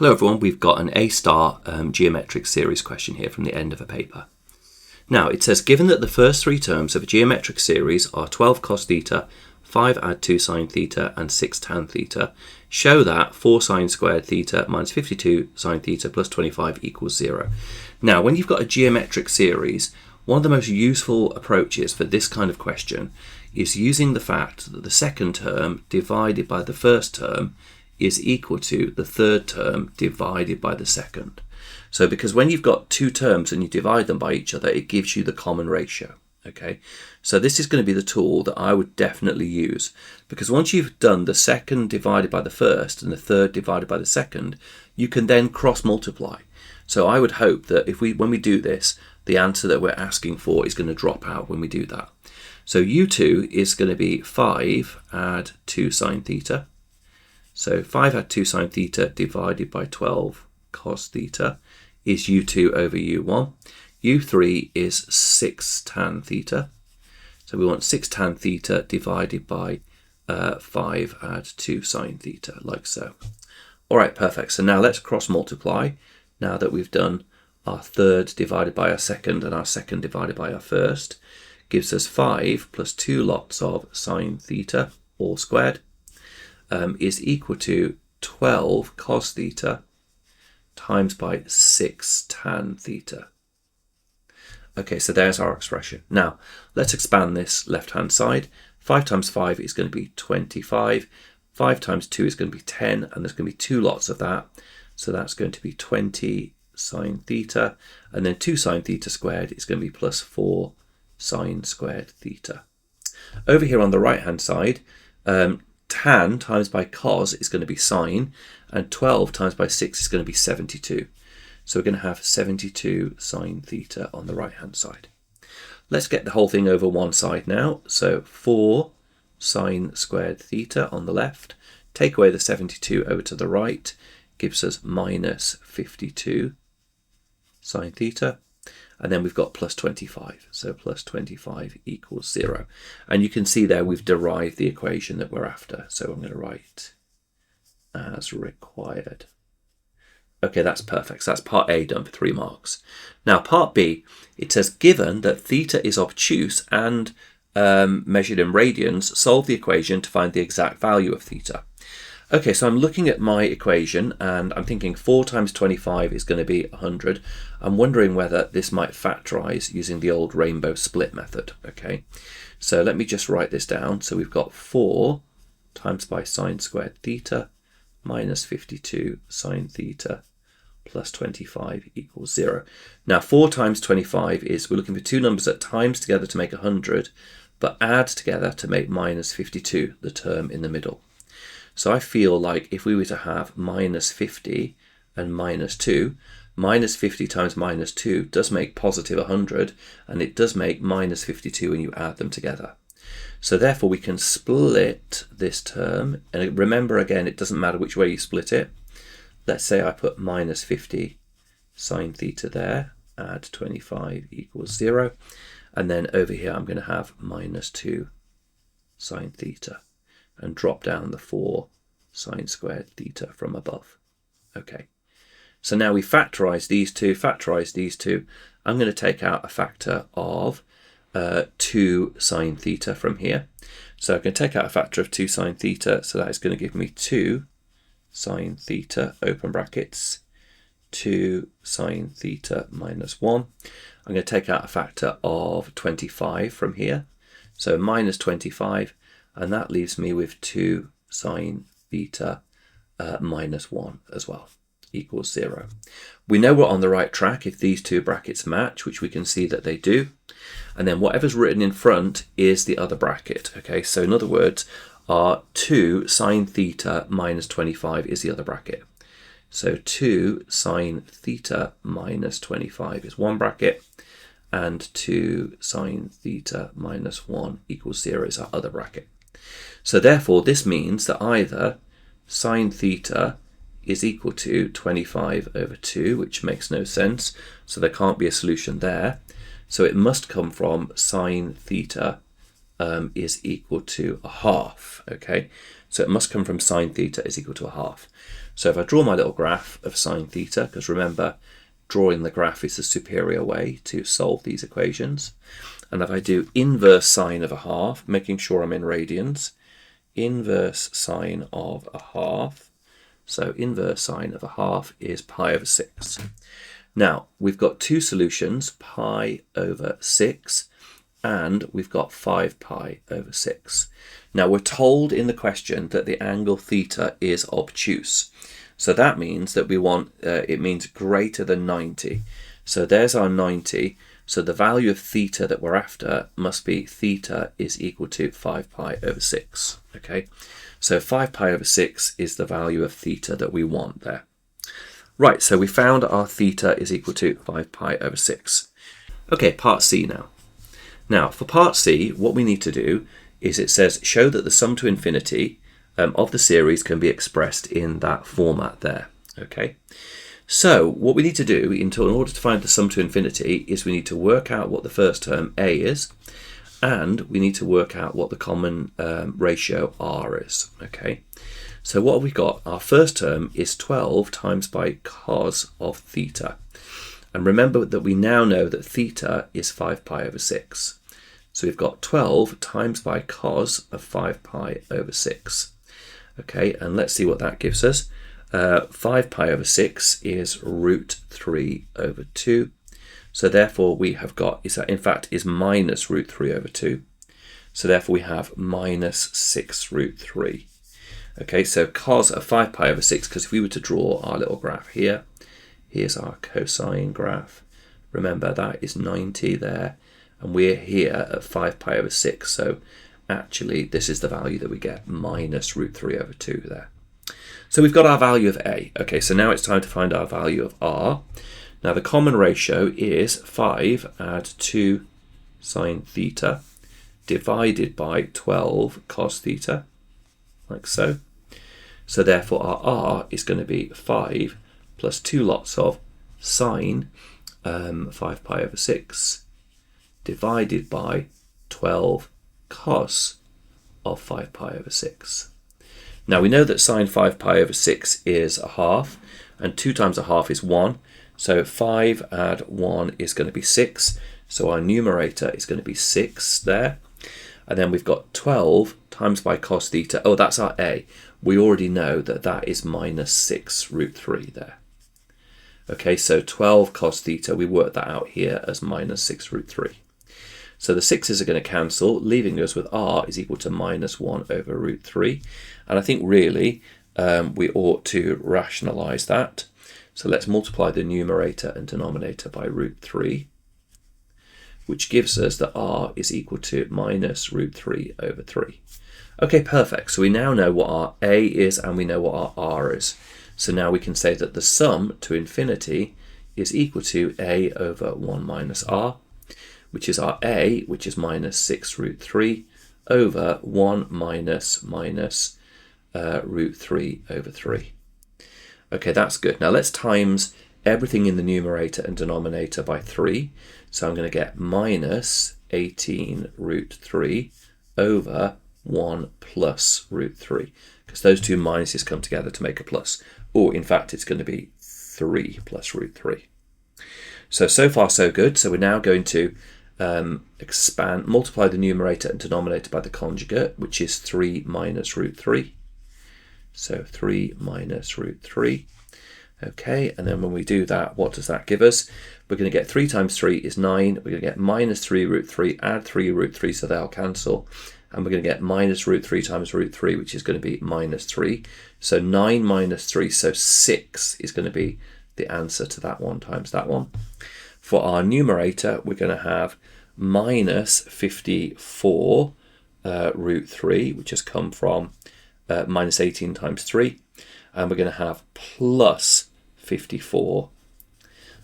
Hello everyone, we've got an A-star geometric series question here from the end of a paper. Now it says, given that the first three terms of a geometric series are 12 cos theta, 5 add 2 sine theta and 6 tan theta, show that 4 sine squared theta minus 52 sine theta plus 25 equals 0. Now when you've got a geometric series, one of the most useful approaches for this kind of question is using the fact that the second term divided by the first term is equal to the third term divided by the second. So because when you've got two terms and you divide them by each other, it gives you the common ratio. Okay, so this is going to be the tool that I would definitely use, because once you've done the second divided by the first and the third divided by the second, you can then cross multiply. So I would hope that when we do this, the answer that we're asking for is going to drop out when we do that. So U2 is going to be 5 add 2 sine theta. So 5 add 2 sine theta divided by 12 cos theta is U2 over U1. U3 is 6 tan theta. So we want 6 tan theta divided by 5 add 2 sine theta, like so. All right, perfect. So now let's cross multiply. Now that we've done our third divided by our second and our second divided by our first, gives us 5 plus 2 lots of sine theta, all squared, is equal to 12 cos theta times by 6 tan theta. Okay, so there's our expression. Now, let's expand this left-hand side. 5 times 5 is going to be 25. 5 times 2 is going to be 10, and there's going to be 2 lots of that. So that's going to be 20 sine theta, and then 2 sine theta squared is going to be plus 4 sine squared theta. Over here on the right-hand side, tan times by cos is going to be sine, and 12 times by 6 is going to be 72. So we're going to have 72 sine theta on the right hand side. Let's get the whole thing over one side now. So 4 sine squared theta on the left, take away the 72 over to the right, gives us minus 52 sine theta. And then we've got plus 25. So plus 25 equals 0. And you can see there we've derived the equation that we're after. So I'm going to write as required. Okay, that's perfect. So that's part A done for 3 marks. Now part B, it says given that theta is obtuse and measured in radians, solve the equation to find the exact value of theta. Okay, so I'm looking at my equation and I'm thinking 4 times 25 is going to be 100. I'm wondering whether this might factorize using the old rainbow split method. Okay, so let me just write this down. So we've got 4 times by sine squared theta minus 52 sine theta plus 25 equals 0. Now 4 times 25 is, we're looking for two numbers that times together to make 100, but add together to make minus 52, the term in the middle. So I feel like if we were to have minus 50 and minus 2, minus 50 times minus 2 does make positive 100, and it does make minus 52 when you add them together. So therefore we can split this term, and remember again, it doesn't matter which way you split it. Let's say I put minus 50 sine theta there, add 25 equals 0, and then over here I'm going to have minus 2 sine theta, and drop down the 4 sine squared theta from above. Okay, so now we factorize these two, I'm going to take out a factor of 2 sine theta from here. So I'm going to take out a factor of 2 sine theta, so that is going to give me 2 sine theta, open brackets, 2 sine theta minus 1. I'm going to take out a factor of 25 from here, so minus 25, and that leaves me with 2 sine theta minus 1 as well, equals 0. We know we're on the right track if these two brackets match, which we can see that they do. And then whatever's written in front is the other bracket. Okay, so in other words, our 2 sine theta minus 25 is the other bracket. So 2 sine theta minus 25 is one bracket, and 2 sine theta minus 1 equals 0 is our other bracket. So therefore this means that either sine theta is equal to 25 over 2, which makes no sense, so there can't be a solution there. So it must come from sine theta is equal to a half. Okay, so it must come from sine theta is equal to a half. So if I draw my little graph of sine theta, because remember, drawing the graph is the superior way to solve these equations. And if I do inverse sine of a half, making sure I'm in radians, inverse sine of a half, so inverse sine of a half is pi over 6. Now, we've got two solutions, pi over 6, and we've got 5 pi over 6. Now, we're told in the question that the angle theta is obtuse. So that means that we want, it means greater than 90. So there's our 90. So the value of theta that we're after must be theta is equal to 5 pi over 6. Okay, so 5 pi over 6 is the value of theta that we want there. Right, so we found our theta is equal to 5 pi over 6. Okay, part C now. Now, for part C, what we need to do is it says, show that the sum to infinity of the series can be expressed in that format there. Okay, so what we need to do in order to find the sum to infinity is we need to work out what the first term a is, and we need to work out what the common ratio r is. Okay, so what have we got? Our first term is 12 times by cos of theta. And remember that we now know that theta is 5 pi over 6. So we've got 12 times by cos of 5 pi over 6. Okay, and let's see what that gives us. 5 pi over 6 is root 3 over 2. So therefore we have got, in fact, is minus root 3 over 2. So therefore we have minus 6 root 3. Okay, so cos of 5 pi over 6, because if we were to draw our little graph here, here's our cosine graph. Remember, that is 90 there, and we're here at 5 pi over 6, so actually this is the value that we get, minus root 3 over 2 there. So we've got our value of a. Okay, so now it's time to find our value of r. Now the common ratio is 5 add 2 sine theta divided by 12 cos theta, like so. So therefore our r is going to be 5 plus 2 lots of sine 5 pi over 6 divided by 12 cos of 5 pi over 6. Now we know that sine 5 pi over 6 is a half, and 2 times a half is 1. So 5 add 1 is going to be 6. So our numerator is going to be 6 there. And then we've got 12 times by cos theta. Oh, that's our a. We already know that that is minus 6 root 3 there. Okay, so 12 cos theta, we work that out here as minus 6 root 3. So the 6's are going to cancel, leaving us with r is equal to minus 1 over root 3. And I think really we ought to rationalise that. So let's multiply the numerator and denominator by root 3, which gives us that r is equal to minus root 3 over 3. Okay, perfect. So we now know what our a is and we know what our r is. So now we can say that the sum to infinity is equal to a over 1 minus r, which is our a, which is minus 6 root 3 over 1 minus root 3 over 3. Okay, that's good. Now let's times everything in the numerator and denominator by 3. So I'm going to get minus 18 root 3 over 1 plus root 3, because those two minuses come together to make a plus. Or in fact, it's going to be 3 plus root 3. So far so good. So we're now going to multiply the numerator and denominator by the conjugate, which is 3 minus root 3. So 3 minus root 3. Okay, and then when we do that, what does that give us? We're going to get 3 times 3 is 9. We're going to get minus 3 root 3, add 3 root 3, so they'll cancel. And we're going to get minus root 3 times root 3, which is going to be minus 3. So 9 minus 3, so 6 is going to be the answer to that one times that one. For our numerator, we're going to have minus 54 root 3, which has come from minus 18 times 3. And we're going to have plus 54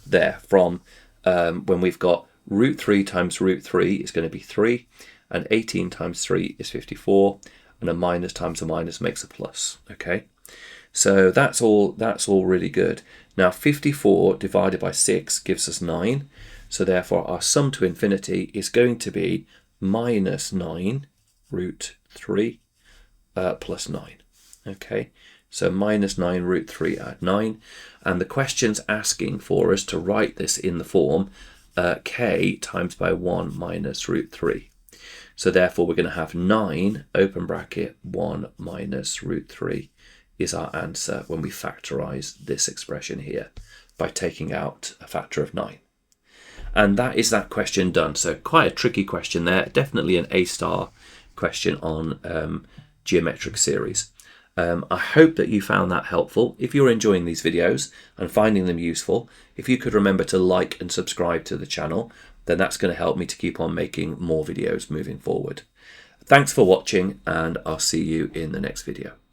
there from when we've got root 3 times root 3 is going to be 3, and 18 times 3 is 54, and a minus times a minus makes a plus. Okay, so that's all really good. Now 54 divided by 6 gives us 9, so therefore our sum to infinity is going to be minus 9 root 3 plus 9. Okay, So minus 9 root 3 add 9. And the question's asking for us to write this in the form k times by 1 minus root 3. So therefore we're going to have 9, open bracket, 1 minus root 3 is our answer when we factorize this expression here by taking out a factor of 9. And that is that question done. So quite a tricky question there, definitely an A-star question on geometric series. I hope that you found that helpful. If you're enjoying these videos and finding them useful, if you could remember to like and subscribe to the channel, then that's going to help me to keep on making more videos moving forward. Thanks for watching, and I'll see you in the next video.